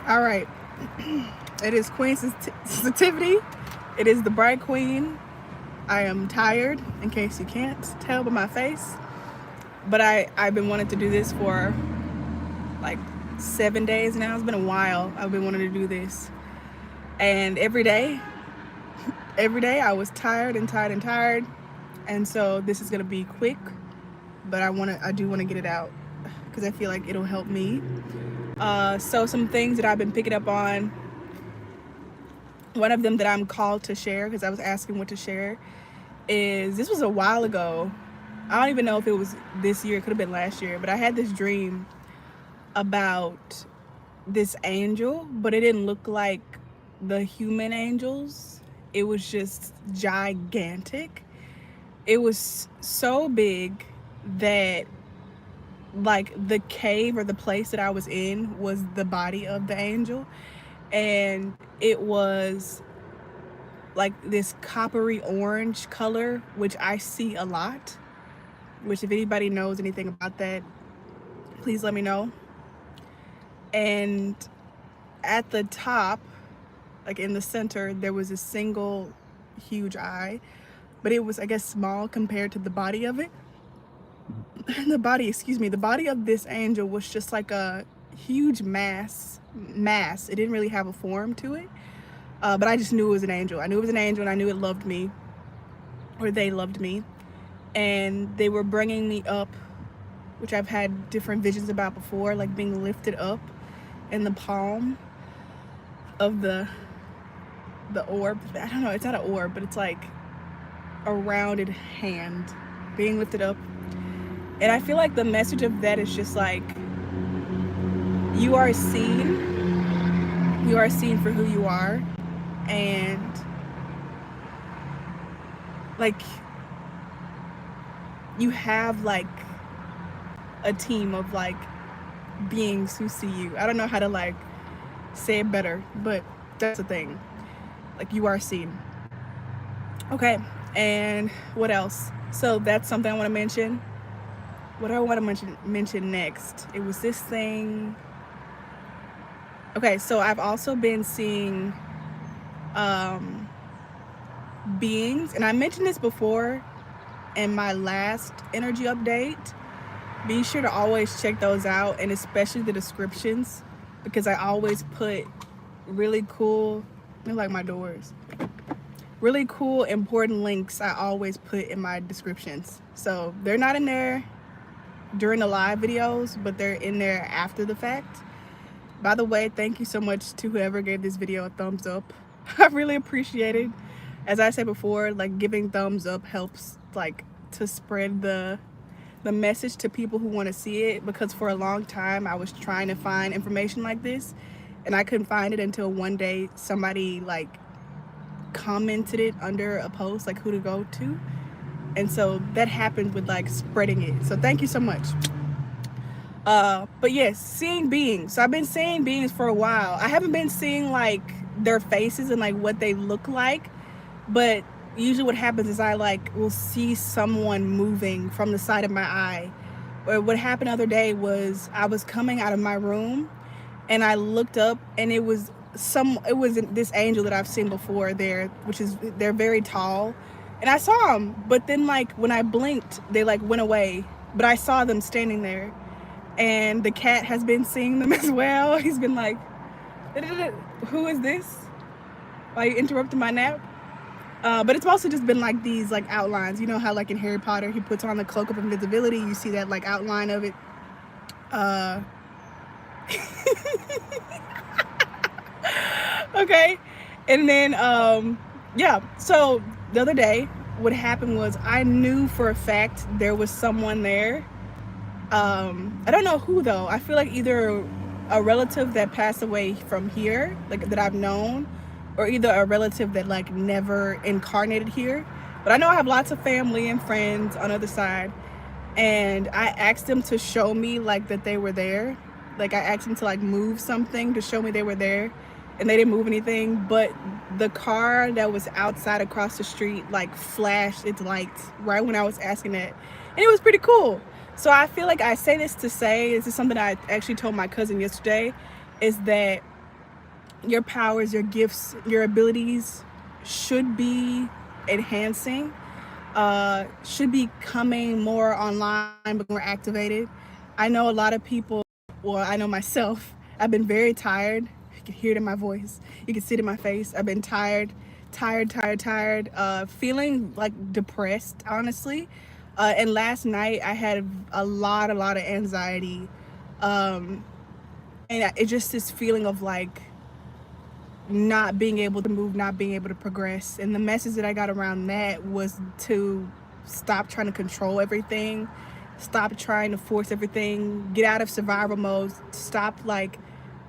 All right. It is Queen Sensitivity. It is the Bright Queen. I am tired, in case you can't tell by my face. But I've been wanting to do this for like 7 days now. It's been a while. I've been wanting to do this. And every day I was tired and tired and tired. And so this is gonna be quick, but I do wanna get it out because I feel like it'll help me. So some things that I've been picking up on. One of them that I'm called to share because I was asking what to share is this was a while ago. I don't even know if it was this year. It could have been last year. But I had this dream about this angel, but it didn't look like the human angels. It was just gigantic. It was so big that like the cave or the place that I was in was the body of the angel, and it was like this coppery orange color, which I see a lot, which if anybody knows anything about that, please let me know. And at the top, like in the center, there was a single huge eye, but it was, I guess, small compared to the body of it. The body of this angel was just like a huge mass. It didn't really have a form to it, but I just knew it was an angel. I knew it was an angel, and I knew it loved me, or they loved me, and they were bringing me up, which I've had different visions about before, like being lifted up in the palm of the orb. I don't know, it's not an orb, but it's like a rounded hand being lifted up. And I feel like the message of that is just like, you are seen for who you are, and like you have like a team of like beings who see you. I don't know how to like say it better, but that's the thing. Like, you are seen. Okay, and what else? So that's something I want to mention. What do I want to mention next? It was this thing. Okay, so I've also been seeing beings, and I mentioned this before in my last energy update. Be sure to always check those out, and especially the descriptions, because I always put really cool, like my doors, really cool important links I always put in my descriptions. So they're not in there during the live videos, but they're in there after the fact. By the way, thank you so much to whoever gave this video a thumbs up. I really appreciate it. As I said before, like, giving thumbs up helps like to spread the message to people who want to see it, because for a long time I was trying to find information like this and I couldn't find it until one day somebody like commented it under a post, like who to go to. And so that happened with like spreading it. So thank you so much. But yes, seeing beings. So I've been seeing beings for a while. I haven't been seeing like their faces and like what they look like, but usually what happens is I like will see someone moving from the side of my eye. Or what happened the other day was I was coming out of my room and I looked up, and it was this angel that I've seen before there, which is, they're very tall. And I saw them, but then like when I blinked, they like went away, but I saw them standing there. And the cat has been seeing them as well. He's been like, who is this? Why you interrupting my nap? But it's mostly just been like these like outlines. You know how like in Harry Potter he puts on the cloak of invisibility, you see that like outline of it. Okay, and then yeah, so the other day what happened was I knew for a fact there was someone there. I don't know who though. I feel like either a relative that passed away from here, like that I've known, or either a relative that like never incarnated here. But I know I have lots of family and friends on the other side, and I asked them to show me like that they were there. Like I asked them to like move something to show me they were there, and they didn't move anything. But the car that was outside across the street like flashed its lights right when I was asking that, and it was pretty cool. So I feel like I say this to say, this is something I actually told my cousin yesterday, is that your powers, your gifts, your abilities should be enhancing, should be coming more online, but more activated. I know a lot of people, well, I know myself, I've been very tired. You can hear it in my voice, you can see it in my face. I've been tired, feeling like depressed, honestly. And last night I had a lot of anxiety. Um, and it's just this feeling of like not being able to move, not being able to progress. And the message that I got around that was to stop trying to control everything, stop trying to force everything, get out of survival mode, stop like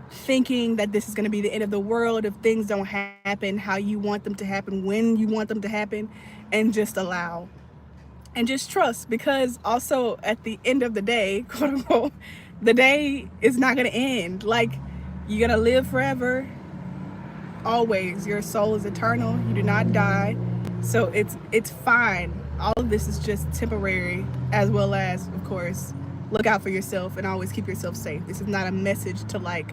thinking that this is going to be the end of the world if things don't happen how you want them to happen, when you want them to happen, and just allow and just trust. Because also at the end of the day, quote unquote, the day is not going to end. Like, you're going to live forever always. Your soul is eternal. You do not die. So it's fine. All of this is just temporary, as well as, of course, look out for yourself and always keep yourself safe. This is not a message to like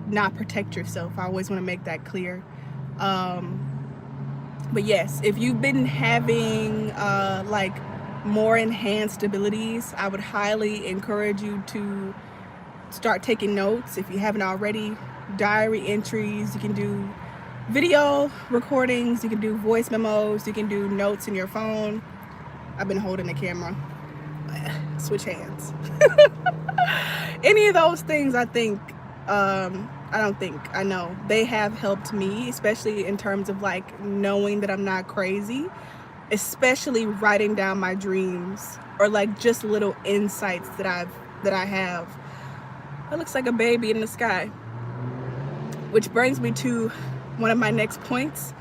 not protect yourself. I always want to make that clear. But yes, if you've been having like more enhanced abilities, I would highly encourage you to start taking notes. If you haven't already, diary entries, you can do video recordings, you can do voice memos, you can do notes in your phone. I've been holding the camera. Switch hands. Any of those things, I think, I know they have helped me, especially in terms of like knowing that I'm not crazy, especially writing down my dreams or like just little insights that I have. That looks like a baby in the sky. Which brings me to one of my next points.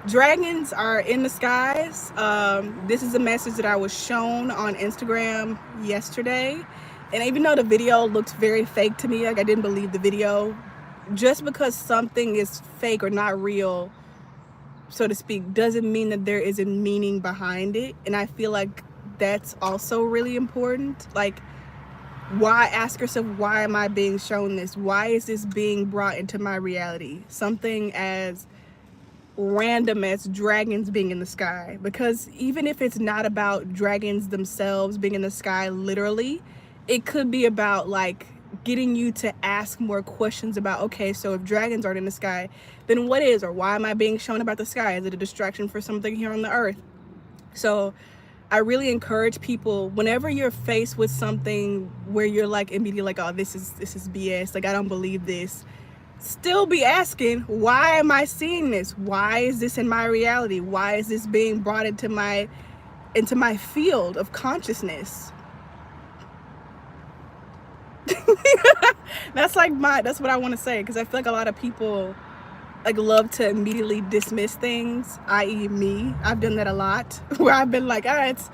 Dragons are in the skies. This is a message that I was shown on Instagram yesterday. And even though the video looked very fake to me, like I didn't believe the video, just because something is fake or not real, so to speak, doesn't mean that there isn't meaning behind it. And I feel like that's also really important. Like, why, ask yourself, why am I being shown this? Why is this being brought into my reality? Something as random as dragons being in the sky. Because even if it's not about dragons themselves being in the sky literally, it could be about like getting you to ask more questions about, okay, so if dragons aren't in the sky, then what is, or why am I being shown about the sky? Is it a distraction for something here on the earth? So I really encourage people, whenever you're faced with something where you're like immediately like, oh, this is BS, like I don't believe this, still be asking, why am I seeing this? Why is this in my reality? Why is this being brought into my field of consciousness? That's what I want to say, because I feel like a lot of people like love to immediately dismiss things, i.e. me. I've done that a lot, where I've been like, that's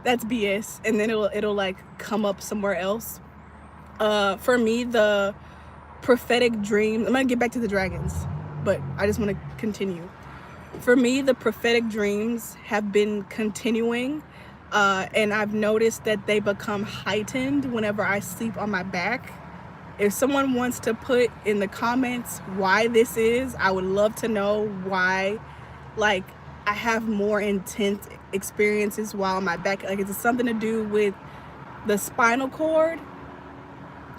BS, and then it'll like come up somewhere else. For me, the prophetic dreams, I'm gonna get back to the dragons, but I just want to continue. For me, the prophetic dreams have been continuing, and I've noticed that they become heightened whenever I sleep on my back. If someone wants to put in the comments why this is, I would love to know why. Like, I have more intense experiences while on my back. Like, is it something to do with the spinal cord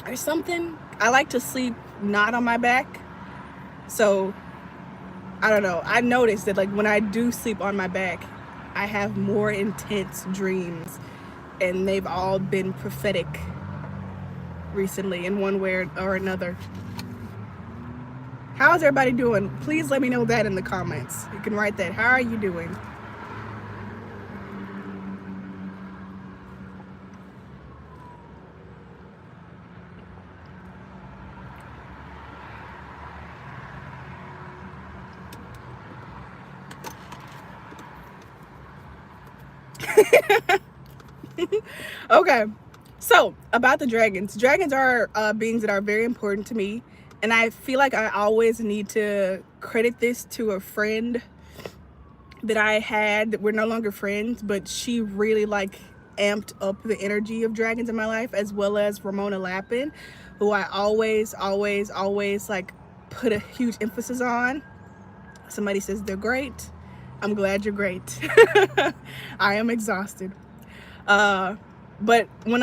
or something? I like to sleep not on my back. So, I don't know. I noticed that like when I do sleep on my back, I have more intense dreams, and they've all been prophetic recently in one way or another. How's everybody doing? Please let me know that in the comments. You can write that. How are you doing? Okay, so about the dragons. Dragons are beings that are very important to me, and I feel like I always need to credit this to a friend that I had. We're no longer friends, but she really like amped up the energy of dragons in my life, as well as Ramona Lappin, who I always like put a huge emphasis on. Somebody says they're great. I'm glad you're great. I am exhausted. But when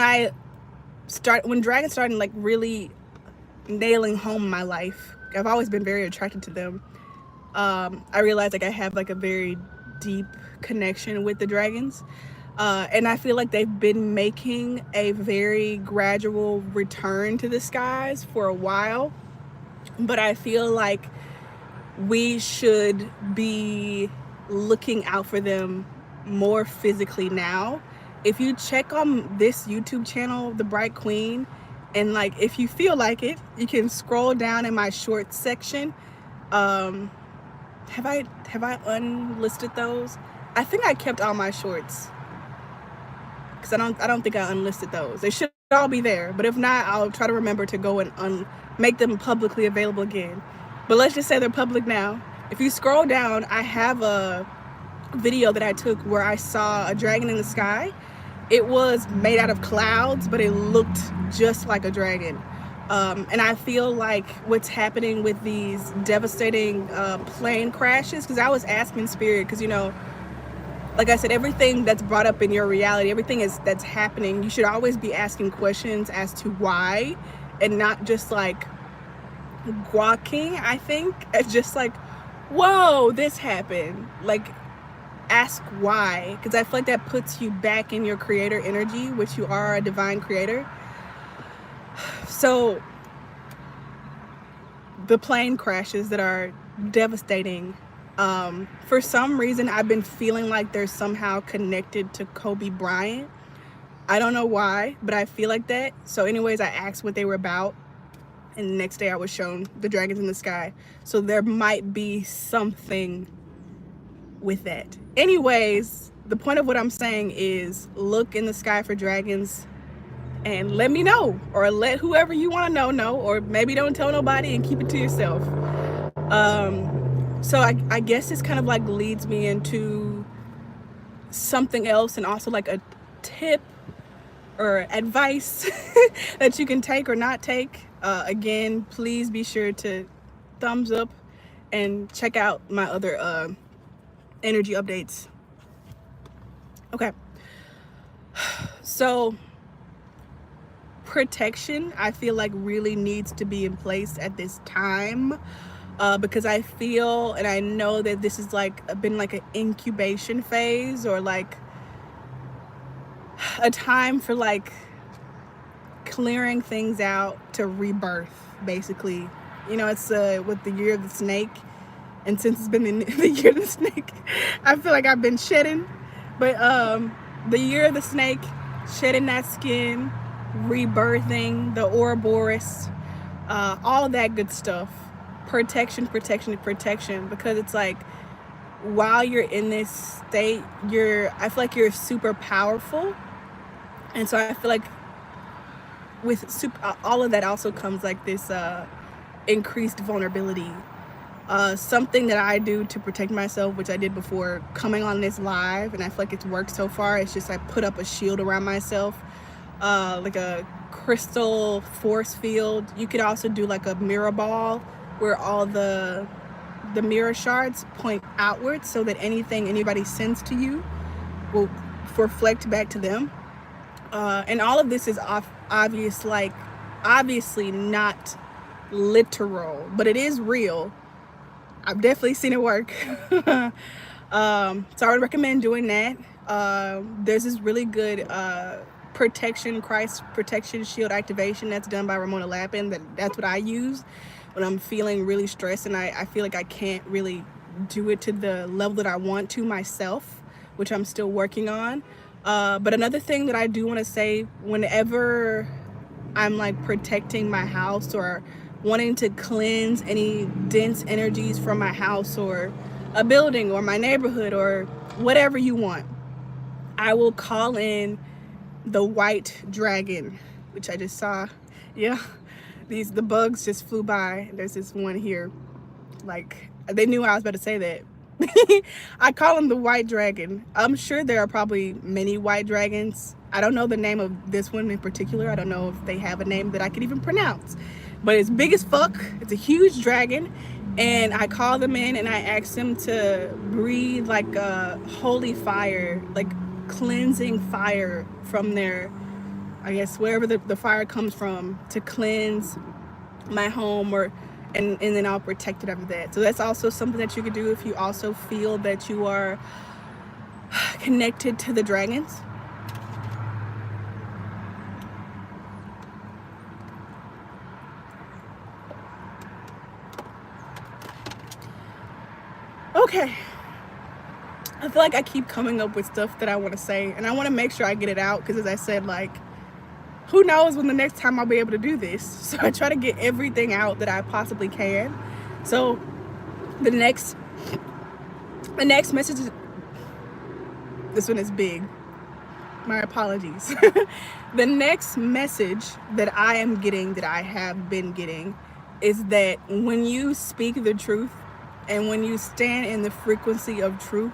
dragons started like really nailing home my life, I've always been very attracted to them. I realized like I have like a very deep connection with the dragons. And I feel like they've been making a very gradual return to the skies for a while. But I feel like we should be looking out for them more physically now. If you check on this YouTube channel, The Bright Queen, and like if you feel like it, you can scroll down in my shorts section. Have I unlisted those? I think I kept all my shorts because I don't think I unlisted those. They should all be there, but if not, I'll try to remember to go and make them publicly available again. But let's just say they're public now. If you scroll down, I have a video that I took where I saw a dragon in the sky. It was made out of clouds, but it looked just like a dragon. And I feel like what's happening with these devastating plane crashes, because I was asking Spirit, because you know, like I said, everything that's brought up in your reality, everything that's happening, you should always be asking questions as to why, and not just like gawking. I think it's just like, whoa, this happened. Like, ask why, because I feel like that puts you back in your creator energy, which you are a divine creator. So the plane crashes that are devastating, for some reason I've been feeling like they're somehow connected to Kobe Bryant. I don't know why, but I feel like that. So anyways, I asked what they were about, and the next day I was shown the dragons in the sky. So there might be something with that. Anyways, the point of what I'm saying is look in the sky for dragons and let me know, or let whoever you want to know, or maybe don't tell nobody and keep it to yourself. So I guess this kind of like leads me into something else, and also like a tip or advice that you can take or not take. Again, please be sure to thumbs up and check out my other energy updates. Okay, so protection, I feel like really needs to be in place at this time, because I feel and I know that this is like been like an incubation phase, or like a time for like clearing things out to rebirth, basically. You know, it's with the year of the snake, and since it's been the year of the snake, I feel like I've been shedding. But the year of the snake, shedding that skin, rebirthing, the Ouroboros, all that good stuff. Protection, because it's like while you're in this state, I feel like you're super powerful. And so I feel like with all of that also comes like this increased vulnerability. Something that I do to protect myself, which I did before coming on this live, and I feel like it's worked so far, it's just I put up a shield around myself, like a crystal force field. You could also do like a mirror ball where all the mirror shards point outwards, so that anything anybody sends to you will reflect back to them. And all of this is obviously not literal, but it is real. I've definitely seen it work. So I would recommend doing that. There's this really good Christ protection shield activation that's done by Ramona Lappin. That's what I use when I'm feeling really stressed and I feel like I can't really do it to the level that I want to myself, which I'm still working on. But another thing that I do want to say, whenever I'm like protecting my house or wanting to cleanse any dense energies from my house or a building or my neighborhood or whatever you want, I will call in the white dragon, which I just saw. Yeah, the bugs just flew by. There's this one here, like they knew I was about to say that. I call him the white dragon. I'm sure there are probably many white dragons. I don't know the name of this one in particular. I don't know if they have a name that I could even pronounce. but it's big as fuck. It's a huge dragon. And I call them in and I ask them to breathe like a holy fire, like cleansing fire from their, I guess, wherever the fire comes from, to cleanse my home, or and then I'll protect it after that. So that's also something that you could do if you also feel that you are connected to the dragons. Okay. I feel like I keep coming up with stuff that I want to say, and I want to make sure I get it out, because as I said, like, who knows when the next time I'll be able to do this. So I try to get everything out that I possibly can. So the next message, this one is big. My apologies. The next message that I am getting, that I have been getting, is that when you speak the truth and when you stand in the frequency of truth,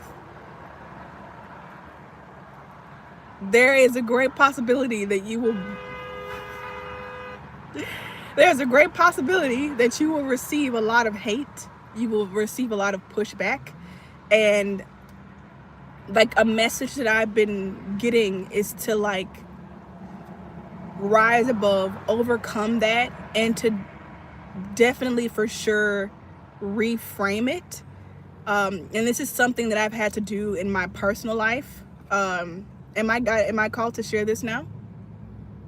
there is a great possibility that you will receive a lot of hate. You will receive a lot of pushback. And like, a message that I've been getting is to like rise above, overcome that, and to definitely for sure reframe it. And this is something that I've had to do in my personal life. Am I called to share this now?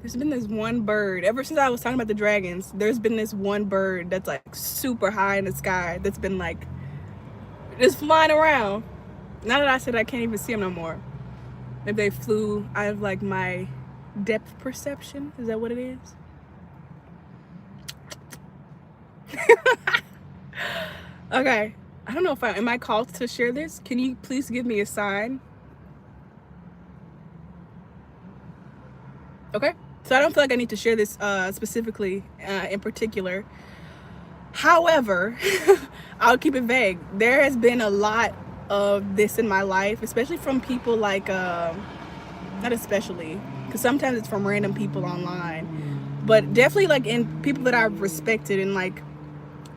There's been this one bird, ever since I was talking about the dragons, there's been this one bird that's like super high in the sky that's been like just flying around. Now that I said I can't even see them no more. Maybe they flew out of like my depth perception. Is that what it is? Okay. I don't know if am I called to share this? Can you please give me a sign? Okay. So I don't feel like I need to share this specifically in particular. However, I'll keep it vague. There has been a lot of this in my life, especially from people like, not especially, because sometimes it's from random people online, but definitely like in people that I've respected and like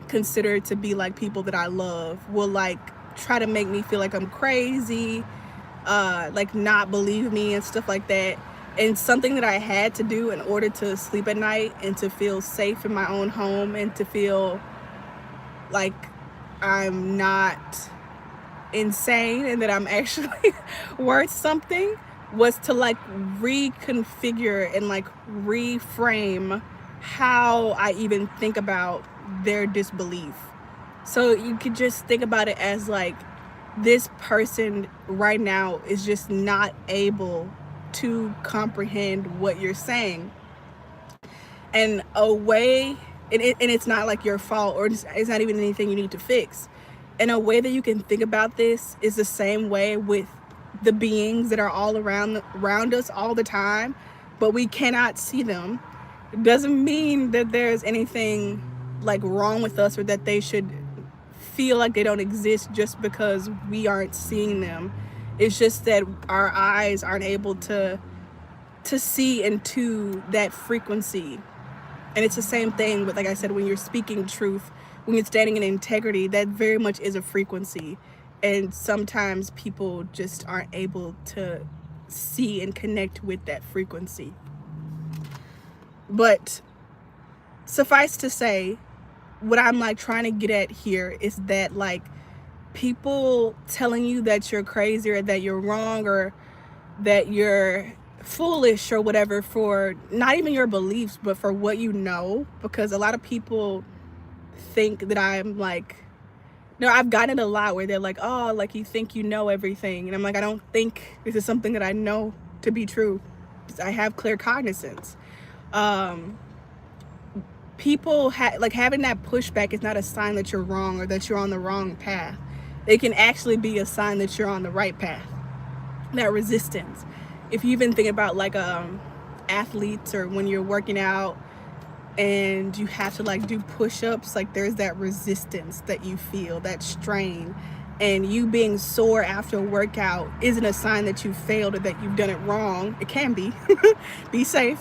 considered to be like people that I love, will like try to make me feel like I'm crazy, like not believe me and stuff like that. And something that I had to do in order to sleep at night and to feel safe in my own home and to feel like I'm not insane and that I'm actually worth something, was to like reconfigure and like reframe how I even think about their disbelief. So you could just think about it as like, this person right now is just not able to comprehend what you're saying. And a way, and it's not like your fault, or it's not even anything you need to fix. And a way that you can think about this is the same way with the beings that are all around us all the time, but we cannot see them. It doesn't mean that there's anything like wrong with us, or that they should feel like they don't exist just because we aren't seeing them. It's just that our eyes aren't able to see into that frequency. And it's the same thing with, like I said, when you're speaking truth, when you're standing in integrity, that very much is a frequency. And sometimes people just aren't able to see and connect with that frequency. But suffice to say, what I'm like trying to get at here is that like, people telling you that you're crazy or that you're wrong or that you're foolish or whatever for not even your beliefs, but for what you know. Because a lot of people think that I'm like, no, I've gotten it a lot where they're like, oh, like you think you know everything. And I'm like, I don't think this is something that I know to be true. I have clear cognizance. People like having that pushback is not a sign that you're wrong or that you're on the wrong path. It can actually be a sign that you're on the right path. That resistance. If you even think about like athletes, or when you're working out and you have to like do push-ups, like there's that resistance that you feel, that strain. And you being sore after a workout isn't a sign that you failed or that you've done it wrong. It can be. Be safe.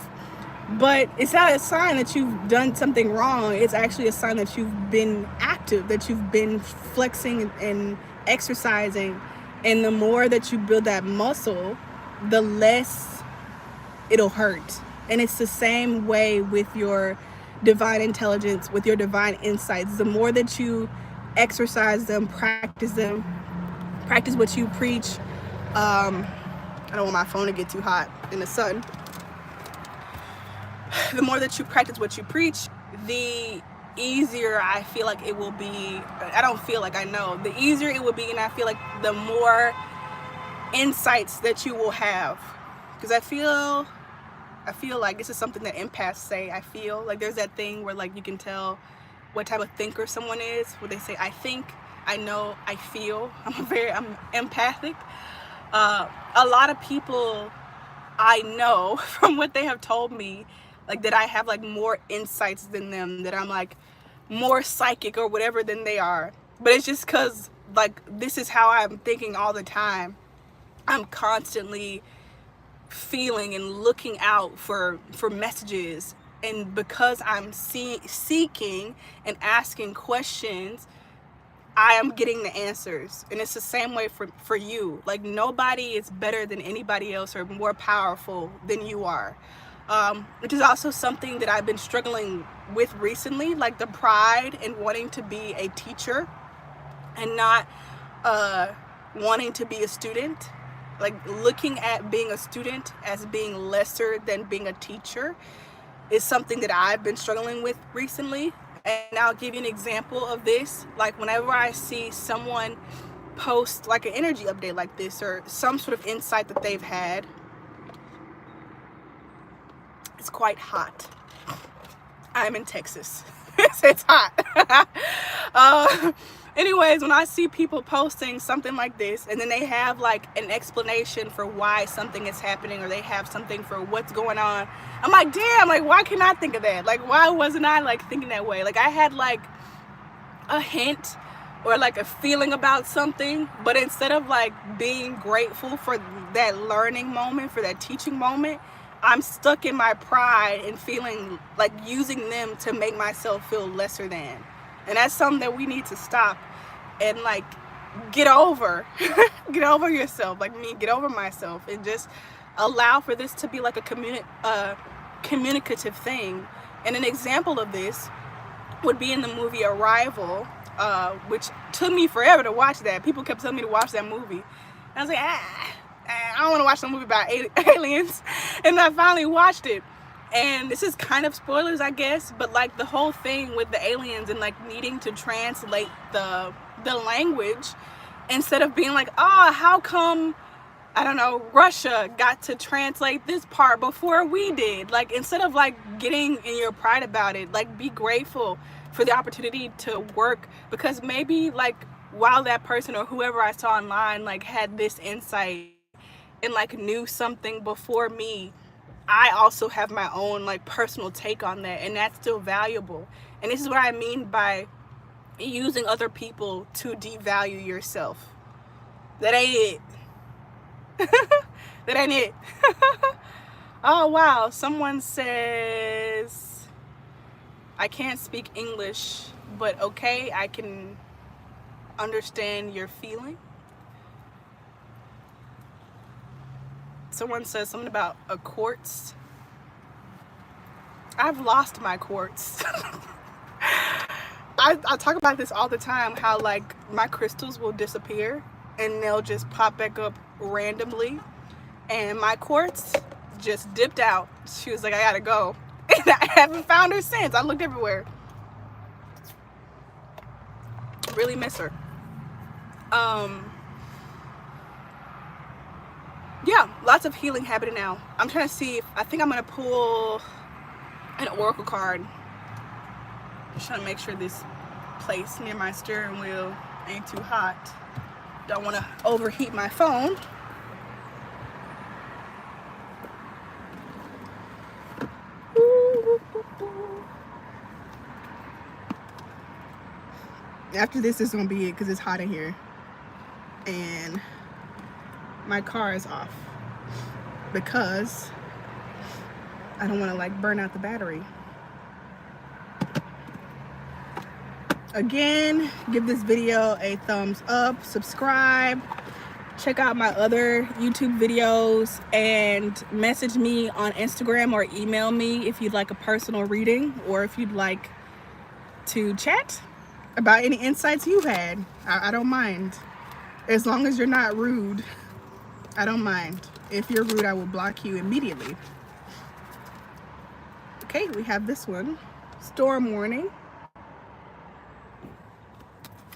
But it's not a sign that you've done something wrong. It's actually a sign that you've been active, that you've been flexing and exercising. And the more that you build that muscle, the less it'll hurt. And it's the same way with your divine intelligence, with your divine insights. The more that you exercise them, practice what you preach. I don't want my phone to get too hot in the sun. The more that you practice what you preach, the easier I feel like it will be. I don't feel like, I know. The easier it will be, and I feel like the more insights that you will have. Because I feel like this is something that empaths say. I feel like there's that thing where like you can tell what type of thinker someone is, where they say, I think, I know, I feel. I'm empathic. A lot of people I know from what they have told me, like that I have like more insights than them, that I'm like more psychic or whatever than they are. But it's just because like this is how I'm thinking all the time. I'm constantly feeling and looking out for messages, and because I'm seeking and asking questions, I am getting the answers. And it's the same way for you. Like nobody is better than anybody else or more powerful than you are. Which is also something that I've been struggling with recently, like the pride in wanting to be a teacher and not wanting to be a student. Like looking at being a student as being lesser than being a teacher is something that I've been struggling with recently. And I'll give you an example of this. Like whenever I see someone post like an energy update like this, or some sort of insight that they've had, it's quite hot. I'm in Texas. It's hot. Anyways, when I see people posting something like this, and then they have like an explanation for why something is happening, or they have something for what's going on, I'm like, damn, like why can I think of that? Like why wasn't I like thinking that way? Like I had like a hint or like a feeling about something, but instead of like being grateful for that learning moment, for that teaching moment, I'm stuck in my pride and feeling like using them to make myself feel lesser than. And that's something that we need to stop and like get over. Get over yourself, like me, get over myself, and just allow for this to be like a communicative thing. And an example of this would be in the movie Arrival, which took me forever to watch that. People kept telling me to watch that movie. And I was like, I don't want to watch some movie about aliens. And I finally watched it. And this is kind of spoilers, I guess, but like the whole thing with the aliens and like needing to translate the language, instead of being like, how come, I don't know, Russia got to translate this part before we did? Like instead of like getting in your pride about it, like be grateful for the opportunity to work, because maybe like while that person or whoever I saw online like had this insight and like knew something before me, I also have my own like personal take on that, and that's still valuable. And this is what I mean by using other people to devalue yourself. That ain't it. That ain't it. Oh wow, someone says I can't speak English, but okay, I can understand your feeling. Someone says something about a quartz. I've lost my quartz. I talk about this all the time, how like my crystals will disappear and they'll just pop back up randomly. And my quartz just dipped out. She was like, I gotta go. And I haven't found her since. I looked everywhere. Really miss her. Yeah, lots of healing happening now. I'm trying to see if, I think I'm gonna pull an oracle card. Just trying to make sure this place near my steering wheel ain't too hot. Don't want to overheat my phone. After this is gonna be it, because it's hot in here and my car is off because I don't want to like burn out the battery. Again, give this video a thumbs up, subscribe, check out my other YouTube videos, and message me on Instagram or email me if you'd like a personal reading, or if you'd like to chat about any insights you've had. I don't mind. As long as you're not rude, I don't mind. If you're rude, I will block you immediately. Okay, we have this one. Storm warning.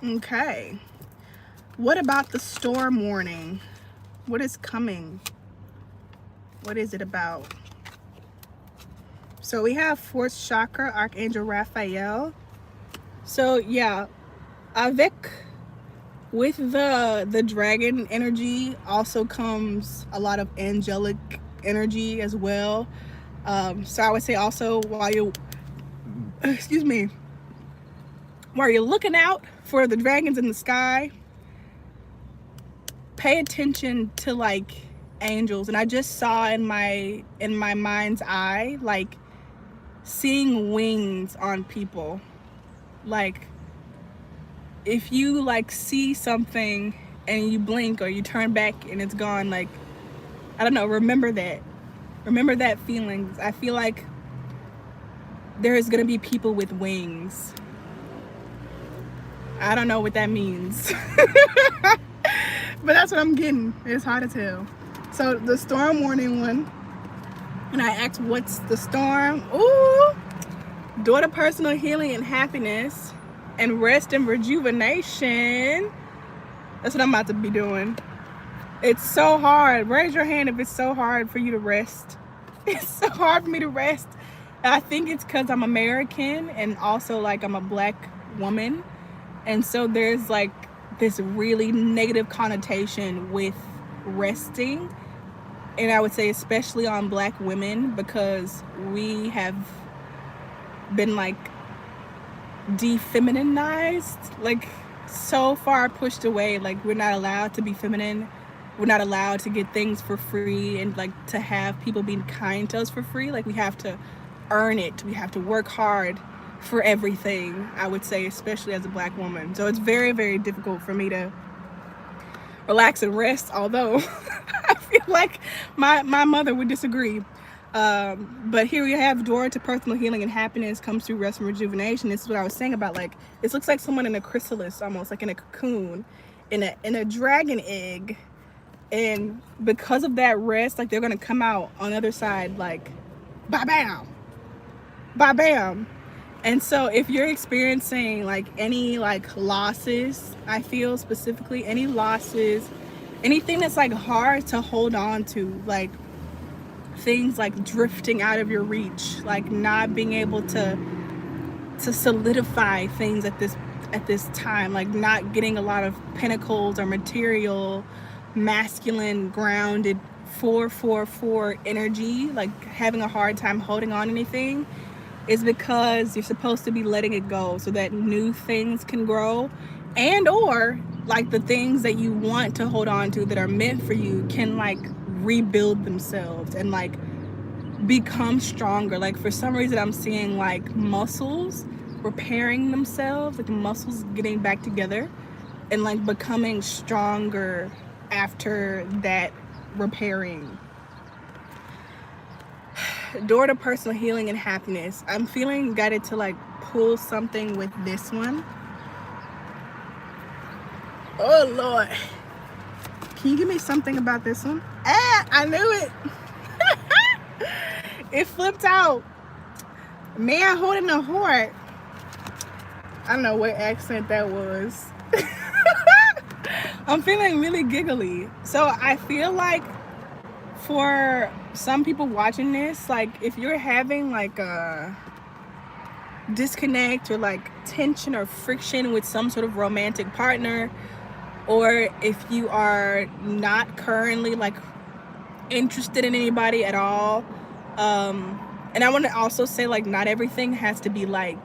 Okay. What about the storm warning? What is coming? What is it about? So we have fourth chakra, Archangel Raphael. So yeah, with the dragon energy also comes a lot of angelic energy as well. So I would say also while you're looking out for the dragons in the sky, pay attention to like angels. And I just saw in my mind's eye, like seeing wings on people. Like if you like see something and you blink or you turn back and it's gone, like, I don't know, remember that feeling. I feel like there is gonna be people with wings. I don't know what that means. But that's what I'm getting. It's hard to tell. So the storm warning one, and I asked what's the storm? Ooh, daughter personal healing and happiness and rest and rejuvenation. That's what I'm about to be doing. It's so hard. Raise your hand if it's so hard for you to rest. It's so hard for me to rest. I think it's because I'm American and also like I'm a black woman. And so there's like this really negative connotation with resting. And I would say especially on black women, because we have been like defeminized, like so far pushed away. Like we're not allowed to be feminine. We're not allowed to get things for free and like to have people being kind to us for free. Like we have to earn it. We have to work hard for everything, I would say, especially as a black woman. So it's very, very difficult for me to relax and rest, although I feel like my mother would disagree. But here we have door to personal healing and happiness comes through rest and rejuvenation. This is what I was saying about, like, it looks like someone in a chrysalis, almost like in a cocoon, in a dragon egg. And because of that rest, like, they're gonna come out on the other side like ba-bam, ba-bam. And so if you're experiencing like any like losses, I feel specifically any losses, anything that's like hard to hold on to, like things like drifting out of your reach, like not being able to solidify things at this time, like not getting a lot of pentacles or material, masculine, grounded 444 energy, like having a hard time holding on to anything, is because you're supposed to be letting it go so that new things can grow, and or like the things that you want to hold on to that are meant for you can like rebuild themselves and like become stronger. Like for some reason I'm seeing like muscles repairing themselves, like muscles getting back together and like becoming stronger after that repairing. Door to personal healing and happiness. I'm feeling guided to like pull something with this one. Oh Lord, can you give me something about this one? I knew it. It flipped out. Man holding a heart. I don't know what accent that was. I'm feeling really giggly. So I feel like for some people watching this, like if you're having like a disconnect or like tension or friction with some sort of romantic partner, or if you are not currently like interested in anybody at all, and I want to also say like not everything has to be like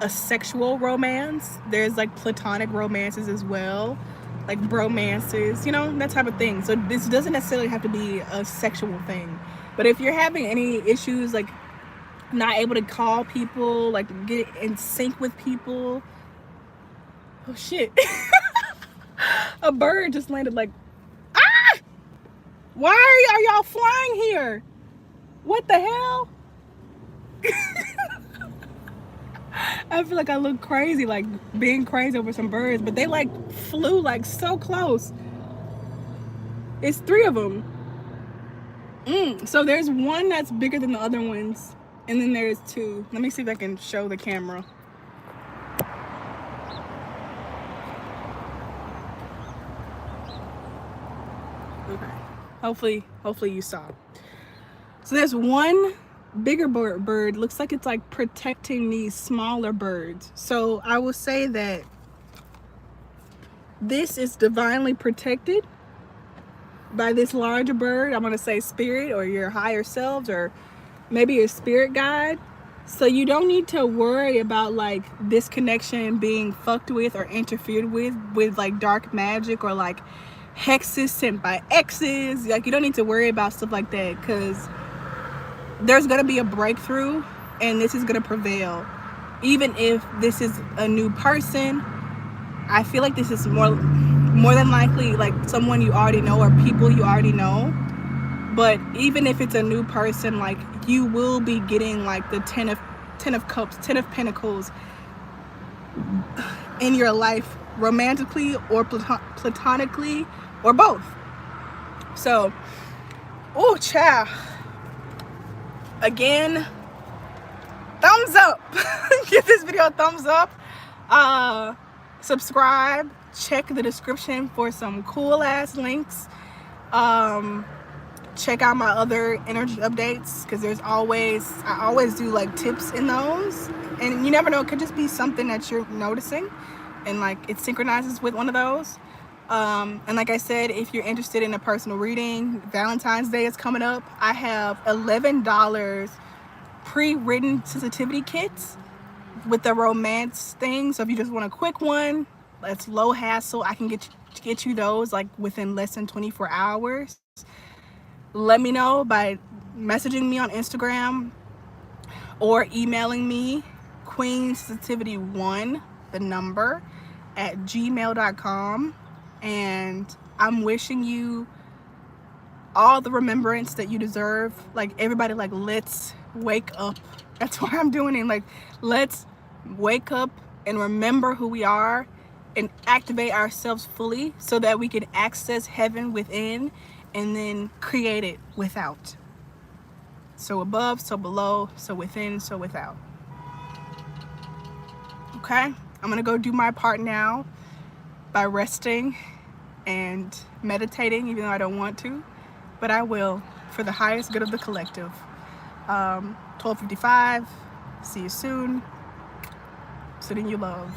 a sexual romance. There's like platonic romances as well, like bromances, you know, that type of thing. So this doesn't necessarily have to be a sexual thing. But if you're having any issues, like not able to call people, like get in sync with people, oh shit. A bird just landed like, ah! Why are y'all flying here? What the hell? I feel like I look crazy, like being crazy over some birds, but they like flew like so close. It's 3 of them. So there's one that's bigger than the other ones, and then there's 2. Let me see if I can show the camera. Okay. Hopefully you saw. So there's one bigger bird. Looks like it's like protecting these smaller birds. So I will say that this is divinely protected by this larger bird. I'm gonna say spirit or your higher selves or maybe your spirit guide. So you don't need to worry about like this connection being fucked with or interfered with like dark magic or like hexes sent by exes. Like you don't need to worry about stuff like that, because there's gonna be a breakthrough and this is gonna prevail. Even if this is a new person, I feel like this is more than likely like someone you already know or people you already know. But even if it's a new person, like you will be getting like the 10 of cups, 10 of pentacles in your life, romantically or platonically or both. So, oh child, again, thumbs up. Give this video a thumbs up. Subscribe. Check the description for some cool ass links. Check out my other energy updates, because I always do like tips in those, and you never know, it could just be something that you're noticing and like it synchronizes with one of those. And like I said, if you're interested in a personal reading, Valentine's Day is coming up. I have $11 pre-written sensitivity kits with the romance thing. So if you just want a quick one that's low hassle, I can get you those like within less than 24 hours. Let me know by messaging me on Instagram or emailing me queensensitivity1 the number @gmail.com. And I'm wishing you all the remembrance that you deserve. Like everybody, like let's wake up. That's why I'm doing it. Like let's wake up and remember who we are and activate ourselves fully so that we can access heaven within and then create it without. So above, so below, so within, so without. Okay, I'm gonna go do my part now by resting and meditating, even though I don't want to, but I will, for the highest good of the collective. 12:55, see you soon. Sending you love.